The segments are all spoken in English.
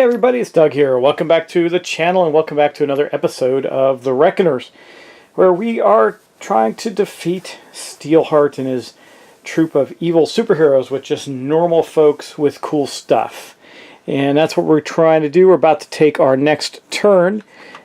everybody, it's Doug here. Welcome back to the channel and welcome back to another episode of The Reckoners, where we are trying to defeat Steelheart and his troop of evil superheroes with just normal folks with cool stuff. And that's what we're trying to do. We're about to take our next turn,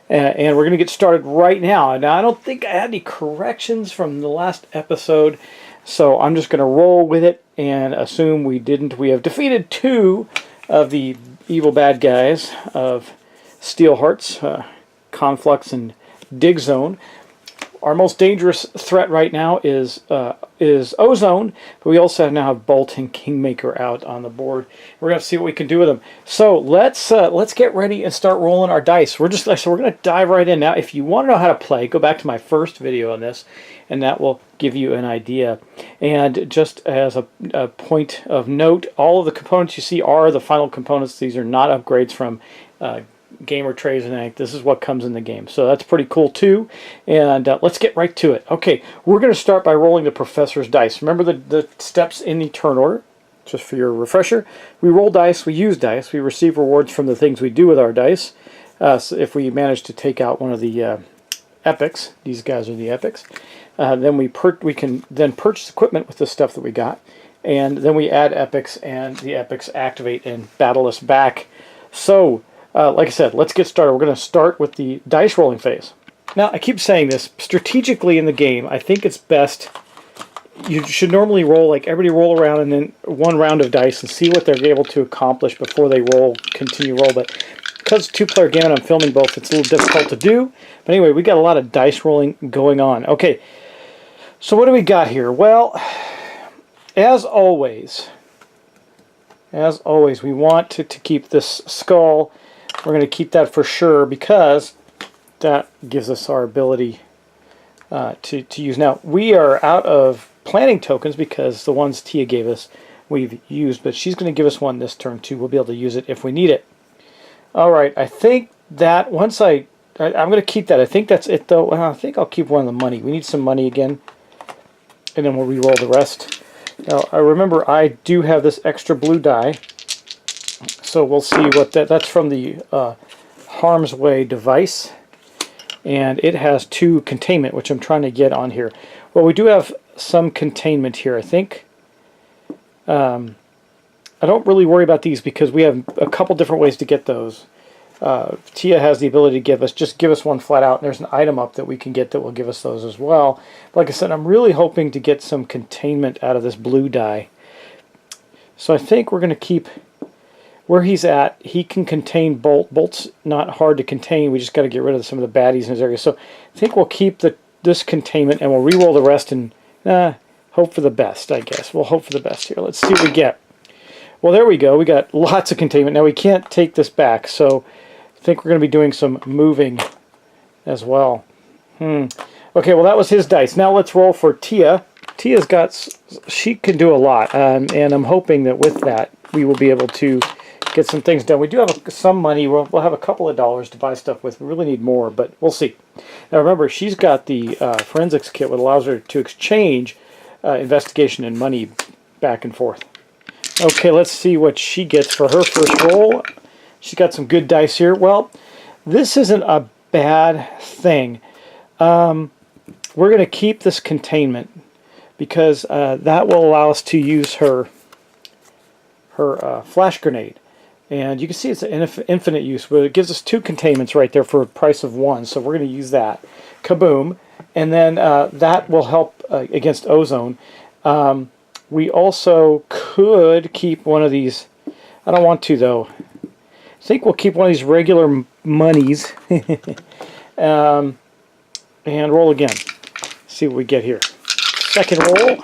and we're going to get started right now. Now, I don't think I had any corrections from the last episode, so I'm just going to roll with it and assume we didn't. We have defeated two of the evil bad guys of Steelheart's, Conflux and Zone. Our most dangerous threat right now is Ozone, but we also now have Bolt and Kingmaker out on the board. We're going to see what we can do with them. So let's get ready and start rolling our dice. We're going to dive right in now. If you want to know how to play, go back to my first video on this, and that will give you an idea. And just as a point of note, all of the components you see are the final components. These are not upgrades from gamer trays and anything. This is what comes in the game, so that's pretty cool too. And let's get right to it. Okay, we're going to start by rolling the professor's dice. Remember the steps in the turn order, just for your refresher. We roll dice, we use dice, we receive rewards from the things we do with our dice. So if we manage to take out one of the epics, these guys are the epics, then we can then purchase equipment with the stuff that we got, and then we add epics, and the epics activate and battle us back. So like I said, let's get started. We're going to start with the dice rolling phase. Now, I keep saying this, strategically in the game, I think it's best, you should normally roll, like everybody roll around and then one round of dice and see what they're able to accomplish before they continue roll. But because it's a two-player game and I'm filming both, it's a little difficult to do. But anyway, we got a lot of dice rolling going on. Okay, so what do we got here? Well, as always, we want to keep this skull. We're going to keep that for sure because that gives us our ability to use. Now, we are out of planning tokens because the ones Tia gave us we've used, but she's going to give us one this turn too. We'll be able to use it if we need it. All right, I think that once I'm going to keep that. I think that's it though. I think I'll keep one of the money. We need some money again, and then we'll re-roll the rest. Now, I remember I do have this extra blue die. So we'll see what that's from the Harm's Way device, and it has 2 containment, which I'm trying to get on here. Well, we do have some containment here, I think. I don't really worry about these because we have a couple different ways to get those. Tia has the ability to give us one flat out, and there's an item up that we can get that will give us those as well. Like I said, I'm really hoping to get some containment out of this blue die. So I think we're going to keep where he's at. He can contain Bolt. Bolt's not hard to contain. We just got to get rid of some of the baddies in his area. So I think we'll keep this containment and we'll re-roll the rest and hope for the best, I guess. We'll hope for the best here. Let's see what we get. Well, there we go. We got lots of containment. Now we can't take this back, so I think we're going to be doing some moving as well. Okay, well that was his dice. Now let's roll for Tia. Tia's she can do a lot, and I'm hoping that with that we will be able to get some things done. We do have some money. We'll have a couple of dollars to buy stuff with. We really need more, but we'll see. Now remember, she's got the forensics kit, which allows her to exchange investigation and money back and forth. Okay, let's see what she gets for her first roll. She's got some good dice here. Well, this isn't a bad thing. We're going to keep this containment because that will allow us to use her flash grenade. And you can see it's an infinite use, but it gives us 2 containments right there for a price of 1. So we're going to use that. Kaboom. And then that will help against Ozone. We also could keep one of these. I don't want to, though. I think we'll keep one of these regular monies. And roll again. See what we get here. Second roll.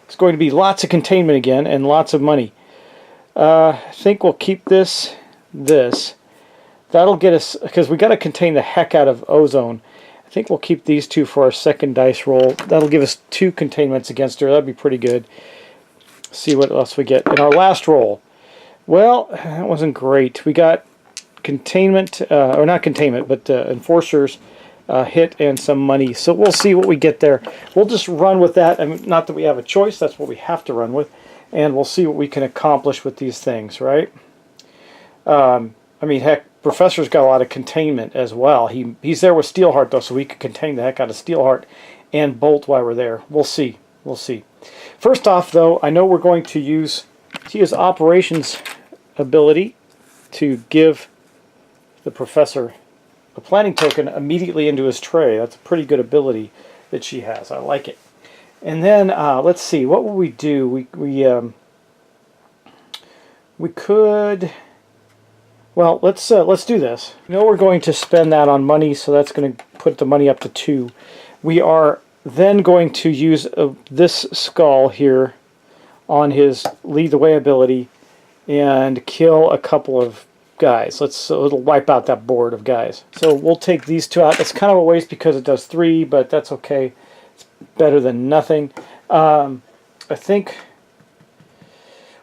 It's going to be lots of containment again and lots of money. I think we'll keep this. That'll get us, because we got to contain the heck out of Ozone. I think we'll keep these 2 for our second dice roll. That'll give us 2 containments against her. That'd be pretty good. See what else we get in our last roll. Well, that wasn't great. We got containment, or not containment, but enforcers, hit, and some money. So we'll see what we get there. We'll just run with that. I mean, not that we have a choice. That's what we have to run with. And we'll see what we can accomplish with these things, right? I mean, heck, Professor's got a lot of containment as well. He's there with Steelheart, though, so we could contain the heck out of Steelheart and Bolt while we're there. We'll see. We'll see. First off, though, I know we're going to use Tia's operations ability to give the Professor a planning token immediately into his tray. That's a pretty good ability that she has. I like it. And then, let's see, what will we do? We could... Well, let's do this. You know we're going to spend that on money, so that's going to put the money up to 2. We are then going to use this skull here on his lead the way ability and kill a couple of guys. So it'll wipe out that board of guys. So we'll take these 2 out. It's kind of a waste because it does 3, but that's okay. It's better than nothing. I think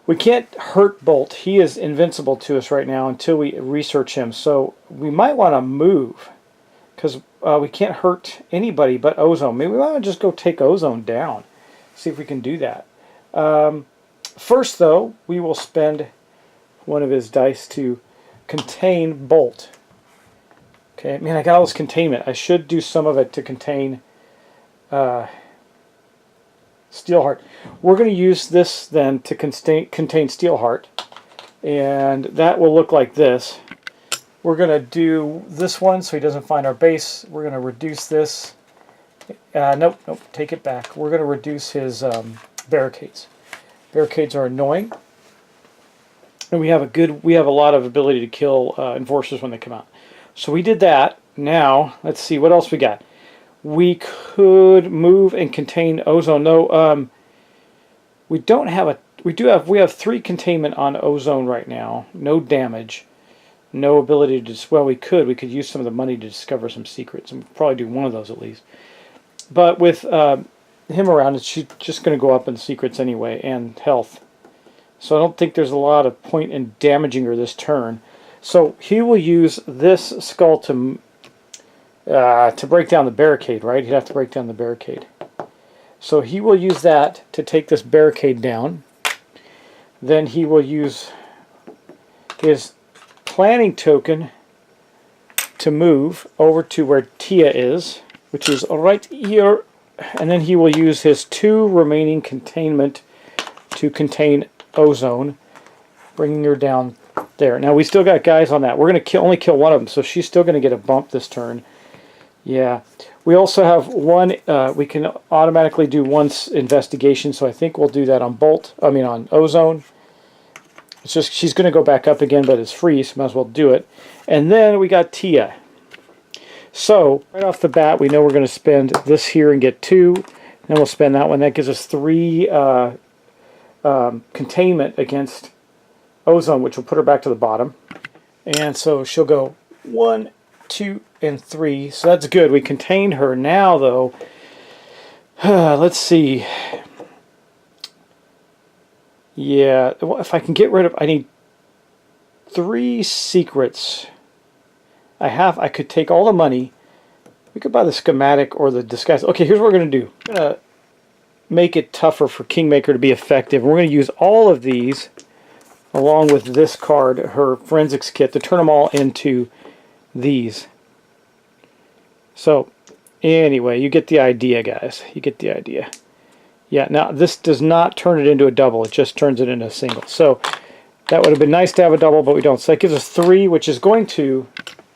we can't hurt Bolt. He is invincible to us right now until we research him. So we might want to move because we can't hurt anybody but Ozone. Maybe we might just go take Ozone down. See if we can do that. First, though, we will spend one of his dice to contain Bolt. Okay, man, I got all this containment. I should do some of it to contain Steelheart. We're going to use this then to contain Steelheart, and that will look like this. We're going to do this one so he doesn't find our base. We're going to reduce this. Nope, take it back. We're going to reduce his barricades. Barricades are annoying, and we have a lot of ability to kill enforcers when they come out. So we did that. Now let's see what else we got. We could move and contain Ozone. No, we don't have a. We have 3 containment on Ozone right now. No damage, no ability to. Well, we could use some of the money to discover some secrets, and probably do one of those at least. But with him around, she's just going to go up in secrets anyway and health. So I don't think there's a lot of point in damaging her this turn. So he will use this skull to break down the barricade, right? He'd have to break down the barricade. So he will use that to take this barricade down. Then he will use his planning token to move over to where Tia is, which is right here. And then he will use his 2 remaining containment to contain Ozone, bringing her down there. Now we still got guys on that. We're going to only kill one of them, so she's still going to get a bump this turn. Yeah. We also have one, we can automatically do one investigation, so I think we'll do that on on Ozone. It's just, she's going to go back up again, but it's free, so might as well do it. And then we got Tia. So, right off the bat, we know we're going to spend this here and get 2. Then we'll spend that one. That gives us 3 containment against Ozone, which will put her back to the bottom. And so she'll go 1, 2, and 3. So that's good. We contained her. Now, though, let's see. Yeah, if I can get rid of... I need 3 secrets. I could take all the money. We could buy the schematic or the disguise. Okay, here's what we're going to do. We're going to make it tougher for Kingmaker to be effective. We're going to use all of these along with this card, her forensics kit, to turn them all into these. So, anyway, you get the idea, guys. You get the idea. Yeah, now this does not turn it into a double. It just turns it into a single. So, that would have been nice to have a double, but we don't. So that gives us 3, which is going to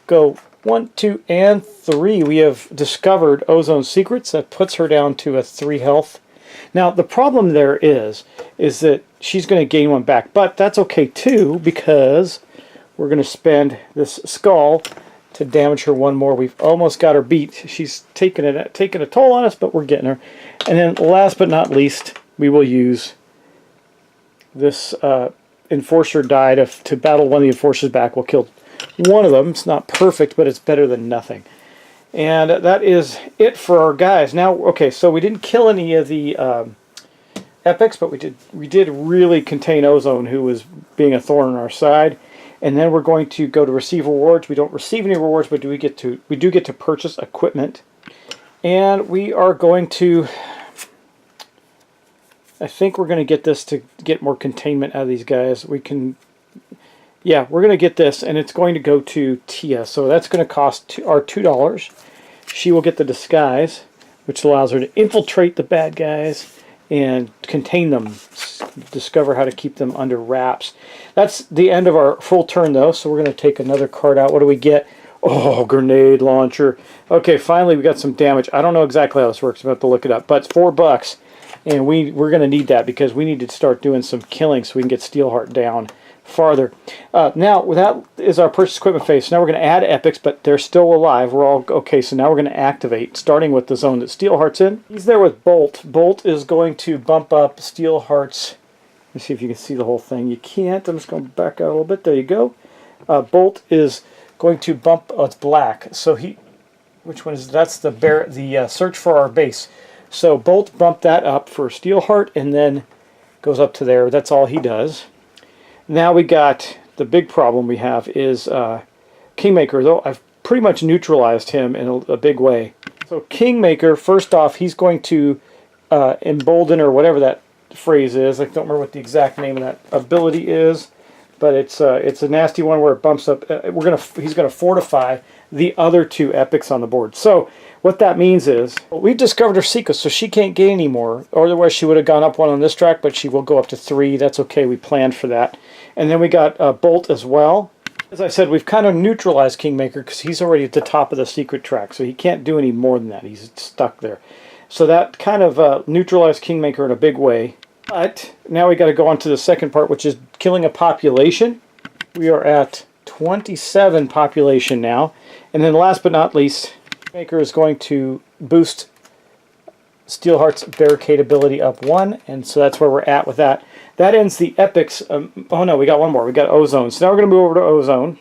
go 1, 2, and 3. We have discovered Ozone's secrets. That puts her down to a 3 health. Now, the problem there is that she's going to gain 1 back. But that's okay, too, because we're going to spend this skull to damage her 1 more. We've almost got her beat. She's taken a toll on us, but we're getting her. And then, last but not least, we will use this Enforcer die to battle one of the Enforcers back. We'll kill one of them. It's not perfect, but it's better than nothing. And that is it for our guys. Now, okay, so we didn't kill any of the epics, but we did really contain Ozone, who was being a thorn on our side. And then we're going to go to receive rewards. We don't receive any rewards, but we do get to purchase equipment. And we are going to... I think we're going to get this to get more containment out of these guys. We can Yeah, we're going to get this, and it's going to go to Tia. So that's going to cost our $2. She will get the disguise, which allows her to infiltrate the bad guys and contain them, discover how to keep them under wraps. That's the end of our full turn, though, so we're going to take another card out. What do we get? Oh, grenade launcher. Okay, finally we got some damage. I don't know exactly how this works. I'm going to have to look it up. But it's $4, and we're going to need that because we need to start doing some killing so we can get Steelheart down farther. Now, that is our purchase equipment phase. So now we're going to add epics, but they're still alive. We're all okay. So now we're going to activate, starting with the zone that Steelheart's in. He's there with Bolt. Bolt is going to bump up Steelheart's. Let me see if you can see the whole thing. You can't. I'm just going to back out a little bit. There you go. Bolt is going to bump. Oh, it's black. So he. Which one is that's the search for our base. So Bolt bumped that up for Steelheart, and then goes up to there. That's all he does. Now we got the big problem we have is Kingmaker, though I've pretty much neutralized him in a big way. So Kingmaker, first off, he's going to embolden, or whatever that phrase is. I don't remember what the exact name of that ability is, but it's a nasty one where it bumps up. He's gonna fortify the other two epics on the board. So what that means is we've discovered her secret, so she can't gain anymore. Or otherwise she would have gone up one on this track, but she will go up to 3. That's okay. We planned for that. And then we got Bolt as well. As I said, we've kind of neutralized Kingmaker because he's already at the top of the secret track, so he can't do any more than that. He's stuck there. So that kind of neutralized Kingmaker in a big way. But now we got to go on to the second part, which is killing a population. We are at 27 population now. And then last but not least, Kingmaker is going to boost Steelheart's barricade ability up 1, and so that's where we're at with that. That ends the epics. Oh no, we got one more. We got Ozone. So now we're going to move over to Ozone.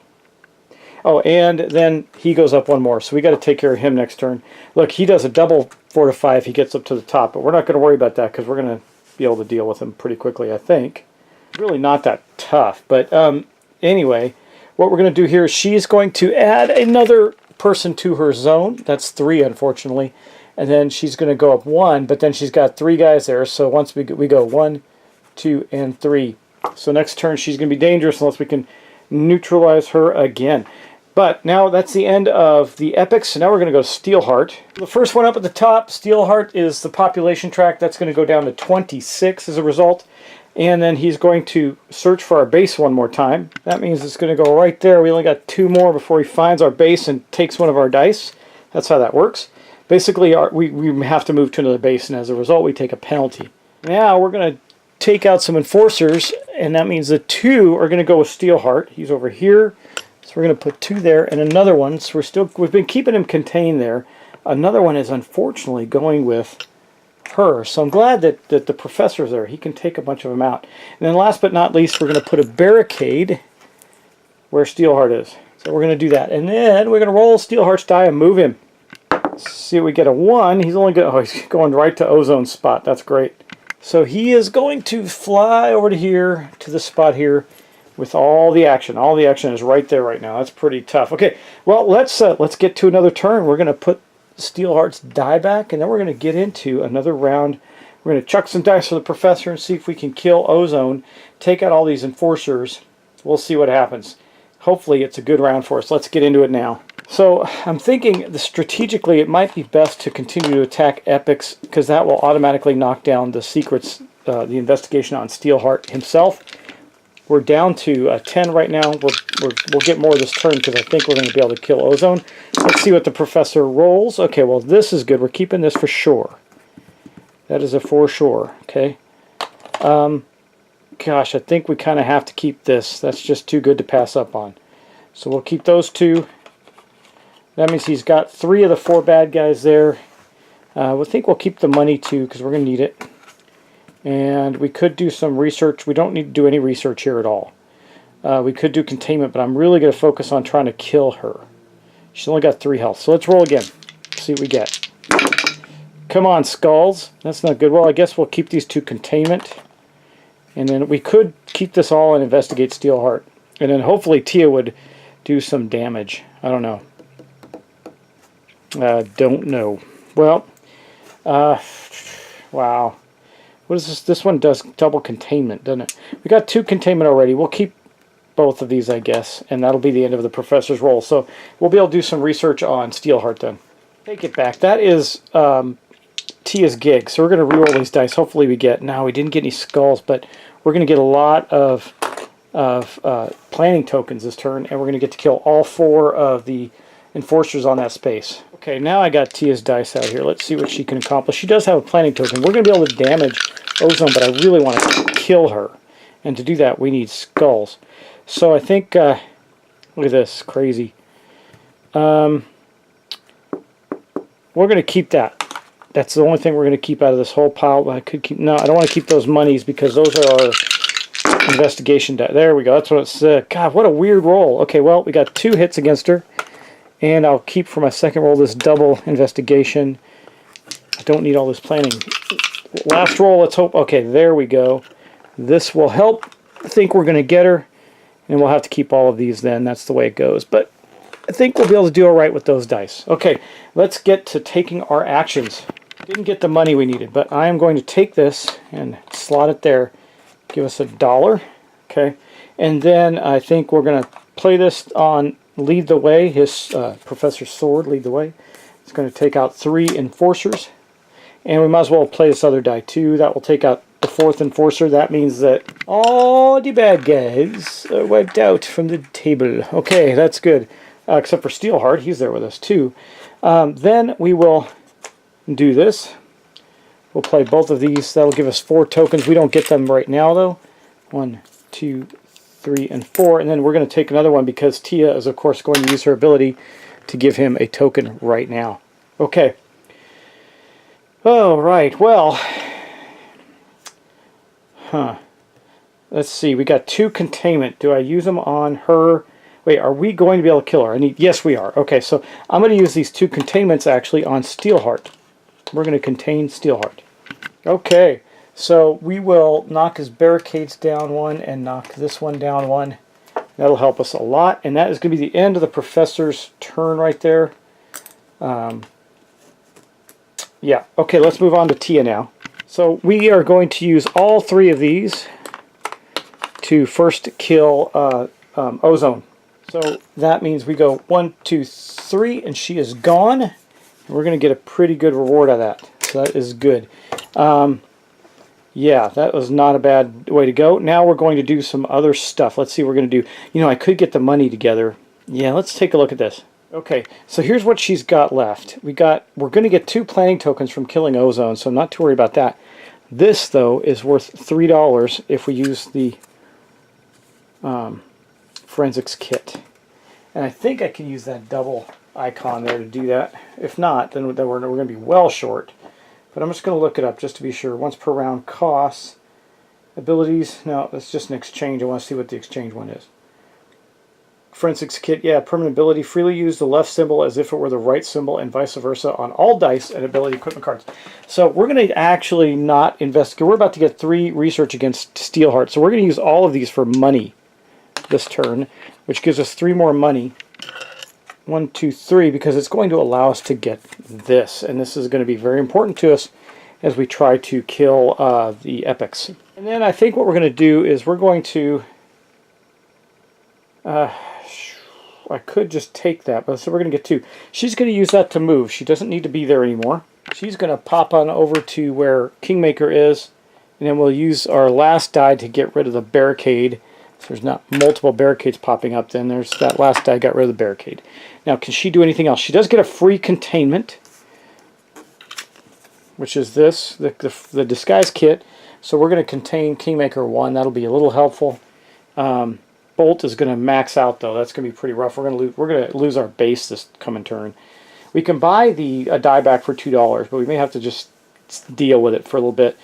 Oh, and then he goes up 1 more, so we got to take care of him next turn. Look, he does a double fortify if he gets up to the top, but we're not going to worry about that because we're going to be able to deal with him pretty quickly, I think. Really not that tough, but anyway, what we're going to do here is she's going to add another person to her zone. That's 3, unfortunately. And then she's going to go up 1, but then she's got 3 guys there. So once we go 1, 2, and 3. So next turn she's going to be dangerous unless we can neutralize her again. But now that's the end of the epics. So now we're going to go Steelheart. The first one up at the top, Steelheart, is the population track. That's going to go down to 26 as a result. And then he's going to search for our base one more time. That means it's going to go right there. We only got 2 more before he finds our base and takes one of our dice. That's how that works. Basically, we have to move to another base, and as a result, we take a penalty. Now we're going to take out some enforcers, and that means the 2 are going to go with Steelheart. He's over here, so we're going to put 2 there, and another one. So we've been keeping him contained there. Another one is unfortunately going with her. So I'm glad that the professor's there. He can take a bunch of them out. And then last but not least, we're going to put a barricade where Steelheart is. So we're going to do that. And then we're going to roll Steelheart's die and move him. See if we get a 1. He's only going, he's going right to Ozone's spot. That's great. So he is going to fly over to here, to the spot here, with all the action. All the action is right there right now. That's pretty tough. Okay, well, let's get to another turn. We're going to put Steelheart's die back, and then we're going to get into another round. We're going to chuck some dice for the professor and see if we can kill Ozone, take out all these enforcers. We'll see what happens. Hopefully it's a good round for us. Let's get into it now. So I'm thinking strategically it might be best to continue to attack epics because that will automatically knock down the secrets, the investigation on Steelheart himself. We're down to 10 right now. We'll get more this turn because I think we're going to be able to kill Ozone. Let's see what the professor rolls. Okay, well this is good. We're keeping this for sure. That is a for sure. Okay. Gosh, I think we kind of have to keep this. That's just too good to pass up on. So we'll keep those 2. That means he's got 3 of the 4 bad guys there. We think we'll keep the money too because we're going to need it. And we could do some research. We don't need to do any research here at all. We could do containment, but I'm really going to focus on trying to kill her. She's only got 3 health. So let's roll again. See what we get. Come on, skulls. That's not good. Well, I guess we'll keep these 2 containment. And then we could keep this all and investigate Steelheart. And then hopefully Tia would do some damage. I don't know. Don't know. Well, wow. What is this? This one does double containment, doesn't it? We got 2 containment already. We'll keep both of these, I guess, and that'll be the end of the professor's roll. So we'll be able to do some research on Steelheart then. Take it back. That is Tia's gig. So we're going to reroll these dice. Hopefully we get, now we didn't get any skulls, but we're going to get a lot of planning tokens this turn, and we're going to get to kill all 4 of the enforcers on that space. Okay, now I got Tia's dice out here. Let's see what she can accomplish. She does have a planning token. We're going to be able to damage Ozone, but I really want to kill her. And to do that, we need skulls. So I think, look at this, crazy. We're going to keep that. That's the only thing we're going to keep out of this whole pile. I could keep, no, I don't want to keep those monies because those are our investigation die. There we go. That's what it said. God, what a weird roll. Okay, well, we got 2 hits against her. And I'll keep for my second roll this double investigation. I don't need all this planning. Last roll, let's hope. Okay, there we go. This will help. I think we're going to get her. And we'll have to keep all of these then. That's the way it goes. But I think we'll be able to do all right with those dice. Okay, let's get to taking our actions. Didn't get the money we needed, but I am going to take this and slot it there. Give us $1. Okay, and then I think we're going to play this on Lead the Way. His Professor's Sword, Lead the Way. It's going to take out 3 enforcers. And we might as well play this other die too. That will take out the 4th enforcer. That means that all the bad guys are wiped out from the table. Okay, that's good. Except for Steelheart, he's there with us too. Then we will do this. We'll play both of these. That'll give us 4 tokens. We don't get them right now though. 1, 2, 3, and 4. And then we're going to take another one because Tia is of course going to use her ability to give him a token right now. Okay. Oh, right. Well, let's see. We got 2 containment. Do I use them on her? Wait, are we going to be able to kill her? Yes, we are. Okay, so I'm going to use these 2 containments actually on Steelheart. We're going to contain Steelheart. Okay, so we will knock his barricades down 1 and knock this one down 1. That'll help us a lot, and that is going to be the end of the professor's turn right there. Yeah, okay, let's move on to Tia now. So we are going to use all 3 of these to first kill Ozone. So that means we go 1, 2, 3, and she is gone. And we're going to get a pretty good reward out of that. So that is good. Yeah, that was not a bad way to go. Now we're going to do some other stuff. Let's see what we're going to do. You know, I could get the money together. Yeah, let's take a look at this. Okay, so here's what she's got left. We're going to get 2 planning tokens from killing Ozone, so I'm not too worried about that. This, though, is worth $3 if we use the forensics kit. And I think I can use that double icon there to do that. If not, then we're going to be well short. But I'm just going to look it up just to be sure. Once per round costs. Abilities, no, that's just an exchange. I want to see what the exchange one is. Forensics kit, yeah, permanent ability. Freely use the left symbol as if it were the right symbol and vice versa on all dice and ability equipment cards. So we're going to actually not investigate. We're about to get 3 research against Steelheart. So we're going to use all of these for money this turn, which gives us 3 more money. 1, 2, 3, because it's going to allow us to get this. And this is going to be very important to us as we try to kill the epics. And then I think what we're going to do is we're going to... I could just take that, but so we're going to get 2. She's going to use that to move. She doesn't need to be there anymore. She's going to pop on over to where Kingmaker is, and then we'll use our last die to get rid of the barricade. So there's not multiple barricades popping up, then there's that last die got rid of the barricade. Now, can she do anything else? She does get a free containment, which is this, the disguise kit. So we're going to contain Kingmaker 1. That'll be a little helpful. Bolt is going to max out though. That's going to be pretty rough. We're going to lose our base this coming turn. We can buy a die back for $2, but we may have to just deal with it for a little bit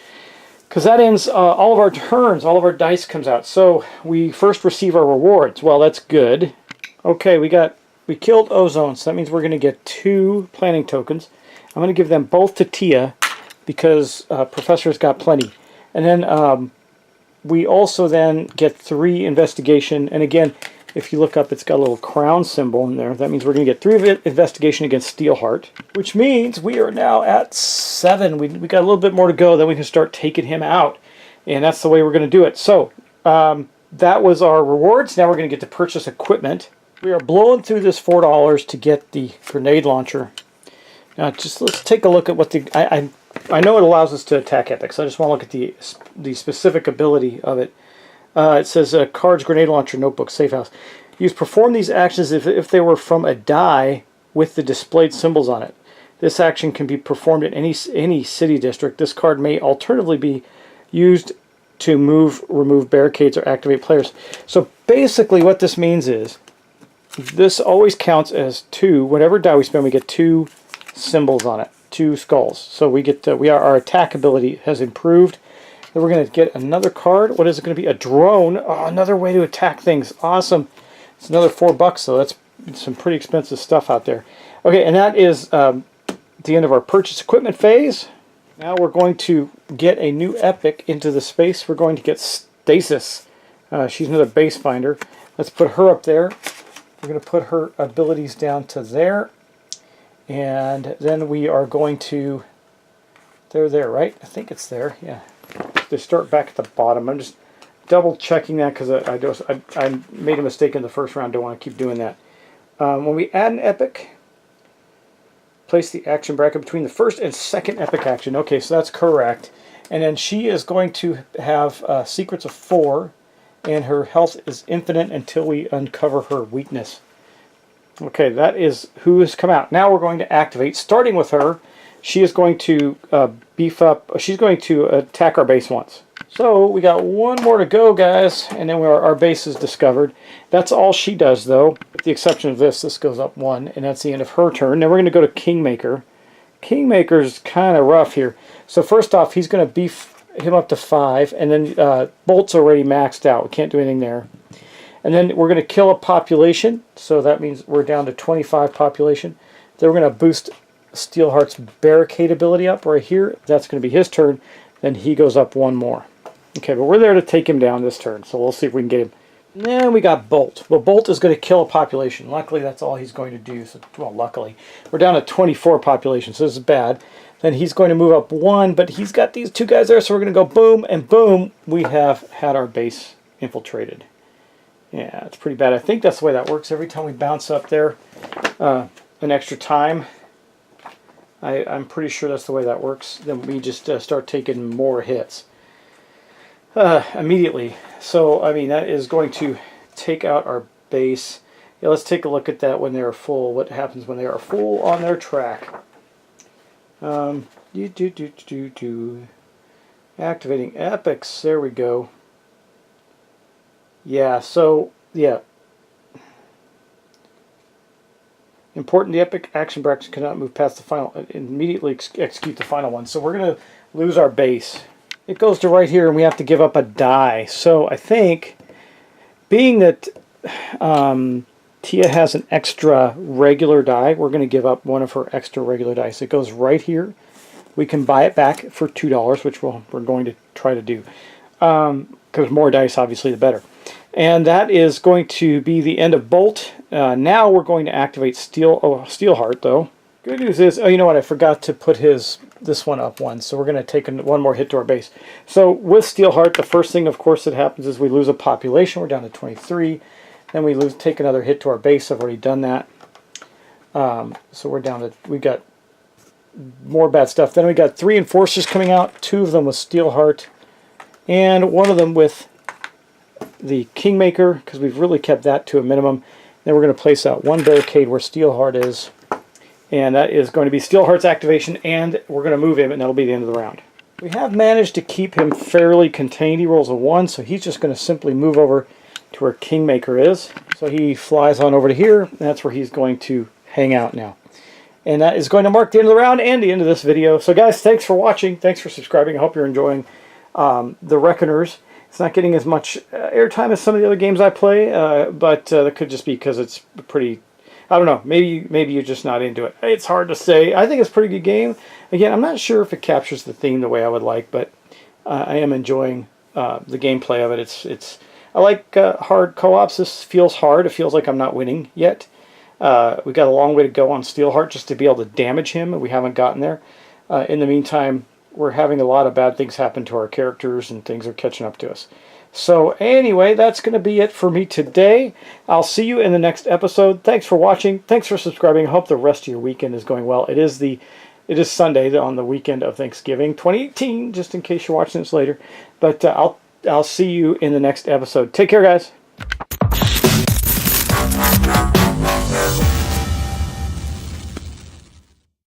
because that ends all of our turns. All of our dice comes out. So we first receive our rewards. Well, that's good. Okay, we killed Ozone, so that means we're going to get 2 planning tokens. I'm going to give them both to Tia because Professor's got plenty, and then. We also then get 3 investigation, and again, if you look up, it's got a little crown symbol in there. That means we're going to get 3 investigation against Steelheart, which means we are now at 7. We got a little bit more to go, then we can start taking him out, and that's the way we're going to do it. So, that was our rewards. Now we're going to get to purchase equipment. We are blowing through this $4 to get the grenade launcher. Now just let's take a look at what the... I know it allows us to attack epics. I just want to look at the specific ability of it. It says cards, grenade launcher, notebook, safe house. Use perform these actions if they were from a die with the displayed symbols on it. This action can be performed in any city district. This card may alternatively be used to remove barricades, or activate players. So basically what this means is this always counts as 2. Whatever die we spend, we get 2 symbols on it, 2 skulls. So we get our attack ability has improved. Then we're going to get another card. What is it going to be? A drone. Oh, another way to attack things. Awesome. It's another $4, so that's some pretty expensive stuff out there. Okay, and that is the end of our purchase equipment phase. Now we're going to get a new epic into the space. We're going to get Stasis. She's another base finder. Let's put her up there. We're going to put her abilities down to there. And then we are going to... They're there, right? I think it's there. Yeah. They start back at the bottom. I'm just double checking that because I made a mistake in the first round. Don't want to keep doing that. When we add an epic, place the action bracket between the first and second epic action. Okay, so that's correct. And then she is going to have secrets of 4, and her health is infinite until we uncover her weakness. Okay, that is who has come out. Now we're going to activate, starting with her. She is going to beef up. She's going to attack our base once. So we got one more to go, guys, and then our base is discovered. That's all she does, though, with the exception of this. This goes up 1, and that's the end of her turn. Now we're going to go to Kingmaker. Kingmaker's kind of rough here. So first off, he's going to beef him up to 5, and then Bolt's already maxed out. We can't do anything there. And then we're going to kill a population, so that means we're down to 25 population. Then we're going to boost Steelheart's barricade ability up right here. That's going to be his turn. Then he goes up 1 more. Okay, but we're there to take him down this turn, so we'll see if we can get him. Then we got Bolt. Well, Bolt is going to kill a population. Luckily, that's all he's going to do. So, well, luckily. We're down to 24 population, so this is bad. Then he's going to move up 1, but he's got these 2 guys there, so we're going to go boom, and boom, we have had our base infiltrated. Yeah, it's pretty bad. I think that's the way that works. Every time we bounce up there an extra time, I'm pretty sure that's the way that works. Then we just start taking more hits immediately. So, I mean, that is going to take out our base. Yeah, let's take a look at that when they are full. What happens when they are full on their track? Activating epics. There we go. Yeah, so, yeah. Important, the epic action brackets cannot move past the final, immediately execute the final one. So we're going to lose our base. It goes to right here, and we have to give up a die. So I think, being that Tia has an extra regular die, we're going to give up one of her extra regular dice. It goes right here. We can buy it back for $2, which we're going to try to do. Because more dice, obviously, the better. And that is going to be the end of Bolt. Now we're going to activate Steelheart, though. Good news is, oh, you know what? I forgot to put this one up 1. So we're going to take one more hit to our base. So with Steelheart, the first thing, of course, that happens is we lose a population. We're down to 23. Then we take another hit to our base. I've already done that. So we're down to, we got more bad stuff. Then we got 3 enforcers coming out. 2 of them with Steelheart, and 1 of them with the Kingmaker, because we've really kept that to a minimum. Then we're going to place out 1 barricade where Steelheart is, and that is going to be Steelheart's activation, and we're going to move him, and that'll be the end of the round. We have managed to keep him fairly contained. He rolls a 1, so he's just going to simply move over to where Kingmaker is. So he flies on over to here, and that's where he's going to hang out now. And that is going to mark the end of the round and the end of this video. So guys, thanks for watching. Thanks for subscribing. I hope you're enjoying the Reckoners. It's not getting as much airtime as some of the other games I play, but that could just be because it's pretty, I don't know, maybe you're just not into it. It's hard to say. I think it's a pretty good game. Again, I'm not sure if it captures the theme the way I would like, but I am enjoying the gameplay of it. I like hard co-ops. This feels hard. It feels like I'm not winning yet. We've got a long way to go on Steelheart just to be able to damage him, and we haven't gotten there. In the meantime, we're having a lot of bad things happen to our characters, and things are catching up to us. So anyway, that's going to be it for me today. I'll see you in the next episode. Thanks for watching. Thanks for subscribing. I hope the rest of your weekend is going well. It is Sunday on the weekend of Thanksgiving 2018, just in case you're watching this later. But I'll see you in the next episode. Take care, guys.